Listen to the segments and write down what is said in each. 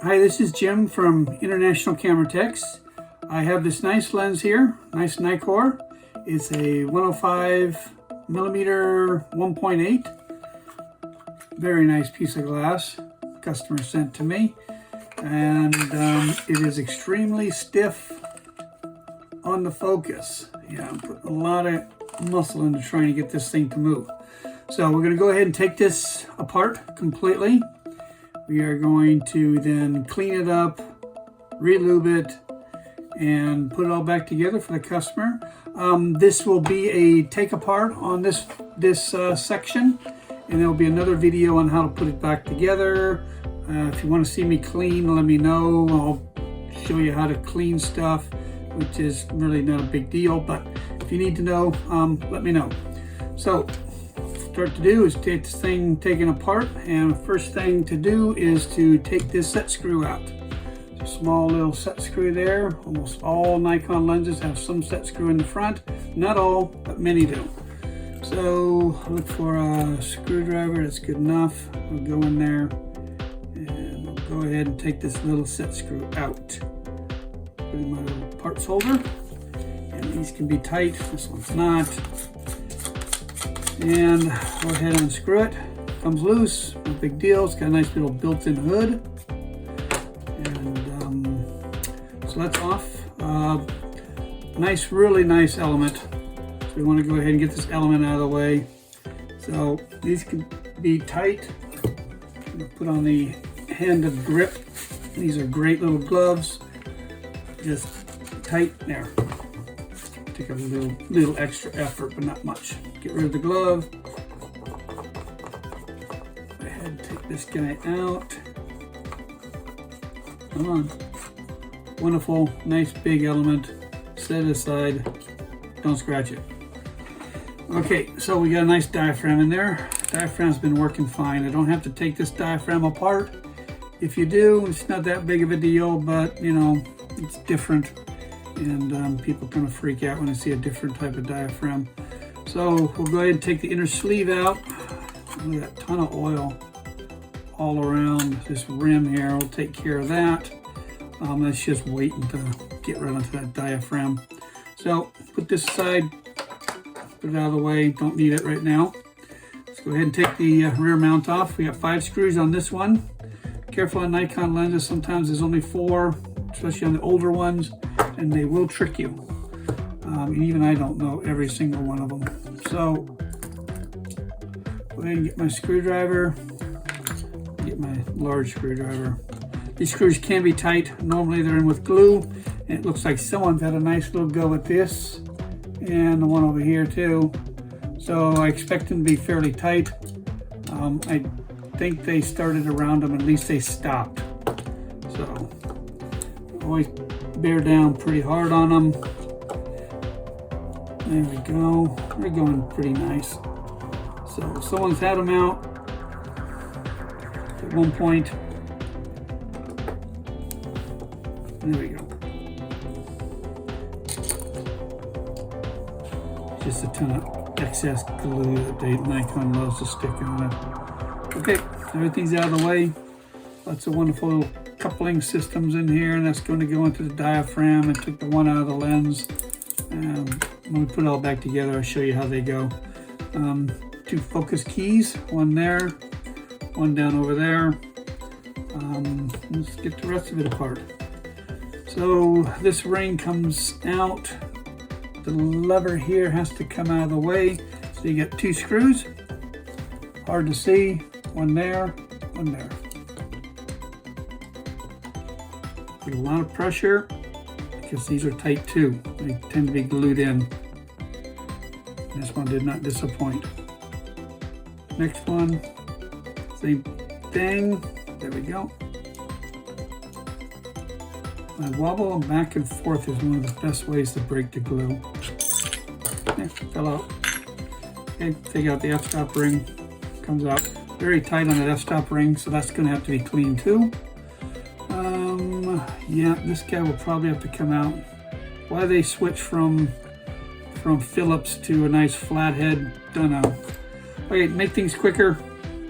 Hi, this is Jim from International Camera Techs. I have this nice lens here, nice Nikkor. It's a 105 millimeter 1.8. Very nice piece of glass. Customer sent to me, and it is extremely stiff on the focus. Yeah, I'm putting a lot of muscle into trying to get this thing to move. So we're going to go ahead and take this apart completely. We are going to then clean it up, re-lube it, and put it all back together for the customer. This will be a take apart on this section, and there will be another video on how to put it back together. If you want to see me clean, let me know. I'll show you how to clean stuff, which is really not a big deal, but if you need to know, let me know. So, start to do is take this thing taken apart, and the first thing to do is to take this set screw out. It's a small little set screw there. Almost all Nikon lenses have some set screw in the front. Not all, but many do. So look for a screwdriver that's good enough. We'll go in there and we'll go ahead and take this little set screw out. Put in my little parts holder, and these can be tight. This one's not. And go ahead and unscrew it. Comes loose, no big deal. It's got a nice little built-in hood. And so that's off. Nice, really nice element. So we want to go ahead and get this element out of the way. So these can be tight. Put on the hand of grip. These are great little gloves. Just tight there. Take a little extra effort, but not much. Get rid of the glove. Go ahead and take this guy out. Come on. Wonderful, nice big element. Set it aside. Don't scratch it. Okay, so we got a nice diaphragm in there. Diaphragm's been working fine. I don't have to take this diaphragm apart. If you do, it's not that big of a deal, but you know, it's different. And people kind of freak out when they see a different type of diaphragm. So we'll go ahead and take the inner sleeve out. Look at that ton of oil all around this rim here. We'll take care of that. That's just waiting to get right onto that diaphragm. So put this aside, put it out of the way. Don't need it right now. Let's go ahead and take the rear mount off. We got 5 screws on this one. Careful on Nikon lenses. Sometimes there's only 4, especially on the older ones, and they will trick you. And even I don't know every single one of them. So go ahead and get my screwdriver, get my large screwdriver. These screws can be tight. Normally they're in with glue, and it looks like someone's had a nice little go at this, and the one over here too. So I expect them to be fairly tight. I think they started around them, at least they stopped. So always bear down pretty hard on them. There we go. We're going pretty nice. So someone's had them out at one point. There we go. Just a ton of excess glue that Nikon loves to stick on it. Okay, everything's out of the way. Lots of wonderful little coupling systems in here, and that's going to go into the diaphragm. I took the one out of the lens. When we put it all back together, I'll show you how they go. 2 focus keys, one there, one down over there. Let's get the rest of it apart. So this ring comes out. The lever here has to come out of the way. So you get 2 screws. Hard to see. One there, one there. Put a lot of pressure because these are tight too. They tend to be glued in. This one did not disappoint. Next one, same thing. There we go. I wobble them back and forth is one of the best ways to break the glue. Okay, fell out. Okay, take out the f-stop ring. Comes out very tight on that f-stop ring, so that's going to have to be cleaned too. Yeah, this guy will probably have to come out. Why they switch from Phillips to a nice flathead, don't know. Okay, make things quicker.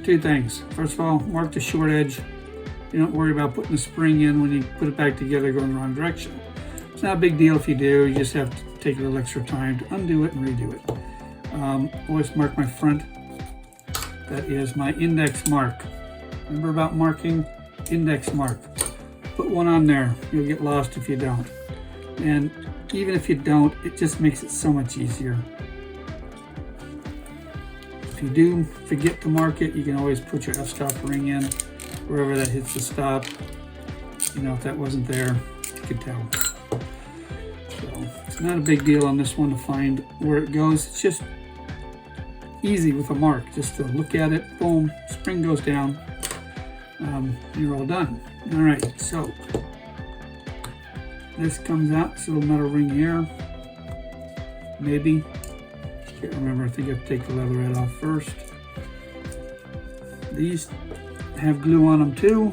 2 things. First of all, mark the short edge You don't worry about putting the spring in when you put it back together going the wrong direction. It's not a big deal if you do. You just have to take a little extra time to undo it and redo it. Always mark my front. That is my index mark. Remember about marking? Index mark. Put one on there. You'll get lost if you don't. And even if you don't, it just makes it so much easier. If you do forget to mark it, you can always put your f-stop ring in wherever that hits the stop. You know, if that wasn't there, you could tell. So it's not a big deal on this one to find where it goes. It's just easy with a mark. Just to look at it, boom, spring goes down. You're all done. All right, so this comes out, this little metal ring here. Maybe. Can't remember, I think I have to take the leatherette off first. These have glue on them too,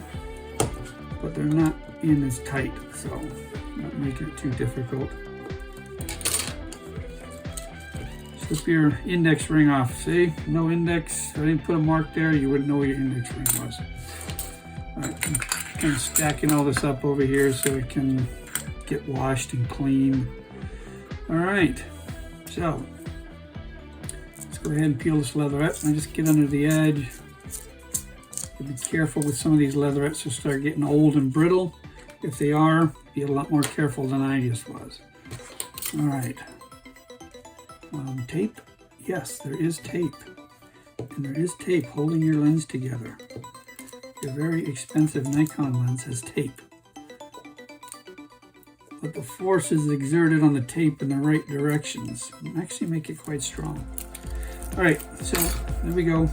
but they're not in as tight, so not making it too difficult. Slip your index ring off. See, no index. If I didn't put a mark there, you wouldn't know where your index ring was. All right, I'm kind of stacking all this up over here so it can get washed and cleaned. All right, so let's go ahead and peel this leatherette. I just get under the edge. Be careful with some of these leatherettes, will start getting old and brittle. If they are, be a lot more careful than I just was. All right. Tape? Yes, there is tape. And there is tape holding your lens together. Your very expensive Nikon lens has tape. But the force is exerted on the tape in the right directions. And actually make it quite strong. All right, so there we go.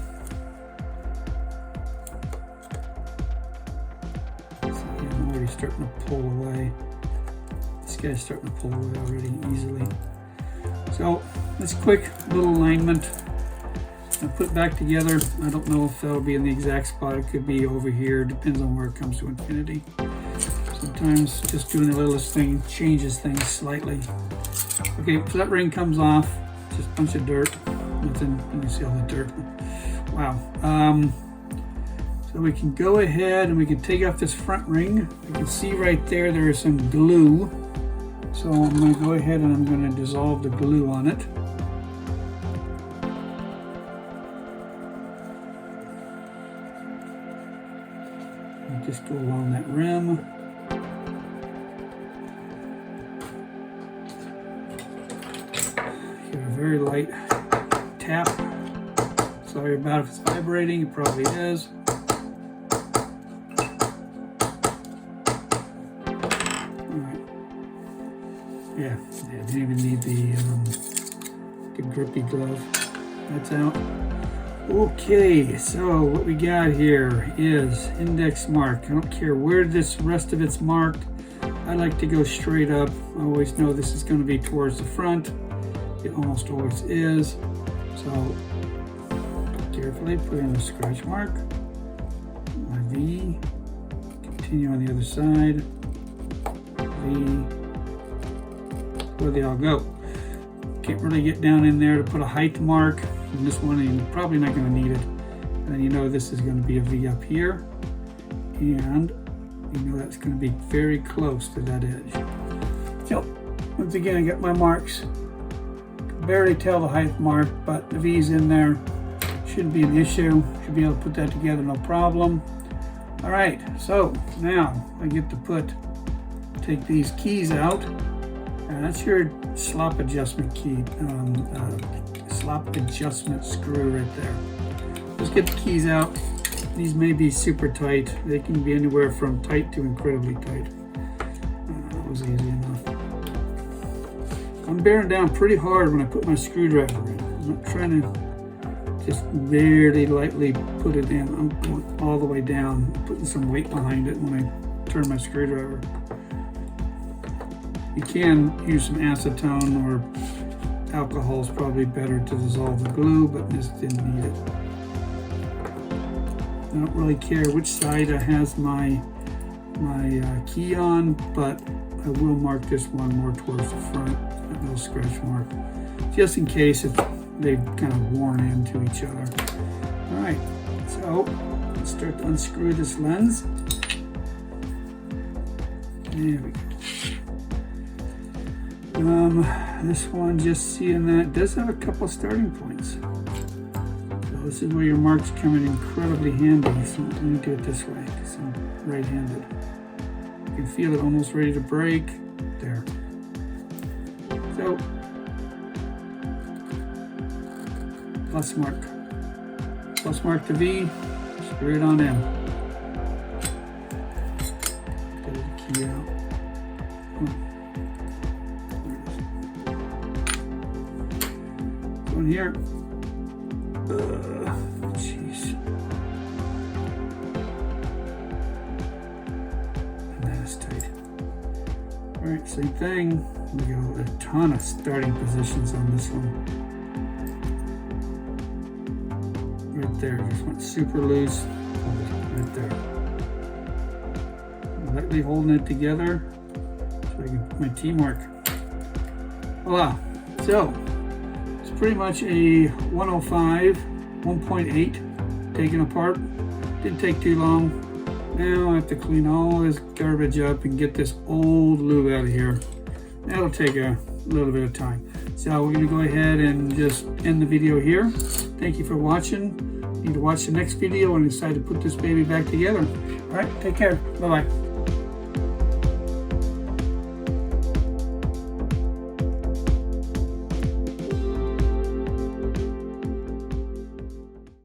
Starting to pull away. This guy's starting to pull away already easily. So this quick little alignment, I'll put it back together. I don't know if that'll be in the exact spot. It could be over here. Depends on where it comes to infinity. Sometimes just doing the littlest thing changes things slightly. Okay, so that ring comes off. Just a bunch of dirt. Nothing. You can see all the dirt. Wow. So we can go ahead and we can take off this front ring. You can see right there, there is some glue. So I'm going to go ahead and I'm going to dissolve the glue on it. And just go along that rim. Give it a very light tap. Sorry about if it's vibrating, it probably is. Yeah, didn't even need the grippy glove. That's out. Okay, so what we got here is index mark. I don't care where this rest of it's marked. I like to go straight up. I always know this is going to be towards the front. It almost always is. So carefully put in the scratch mark. My V. Continue on the other side. V. Where they all go. Can't really get down in there to put a height mark. And this one, you're probably not going to need it. And then you know this is going to be a V up here. And you know that's going to be very close to that edge. So, once again, I got my marks. Can barely tell the height mark, but the V's in there. Shouldn't be an issue. Should be able to put that together, no problem. All right, so now I get to take these keys out. That's your slop adjustment key, slop adjustment screw right there. Just get the keys out. These may be super tight. They can be anywhere from tight to incredibly tight. That was easy enough. I'm bearing down pretty hard when I put my screwdriver in. I'm not trying to just barely lightly put it in. I'm going all the way down, putting some weight behind it when I turn my screwdriver. You can use some acetone or alcohol is probably better to dissolve the glue, but this didn't need it. I don't really care which side it has my key on, but I will mark this one more towards the front, that little scratch mark, just in case they've kind of worn into each other. All right, so let's start to unscrew this lens. There we go. This one, just seeing that, does have a couple starting points. So this is where your marks come in incredibly handy. So let me do it this way because I'm right-handed. You can feel it almost ready to break. There. So, plus mark to V, screw it on in. Get the key out. Go in here. Jeez. And that is tight. All right, same thing. We got a ton of starting positions on this one. Right there, just went super loose. Right there. Lightly holding it together so I can put my teamwork. Voila. So it's pretty much a 105 1.8 taken apart. Didn't take too long. Now I have to clean all this garbage up and get this old lube out of here. That'll take a little bit of time. So we're going to go ahead and just end the video here. Thank you for watching. You need to watch the next video and decide to put this baby back together. All right, take care. Bye-bye.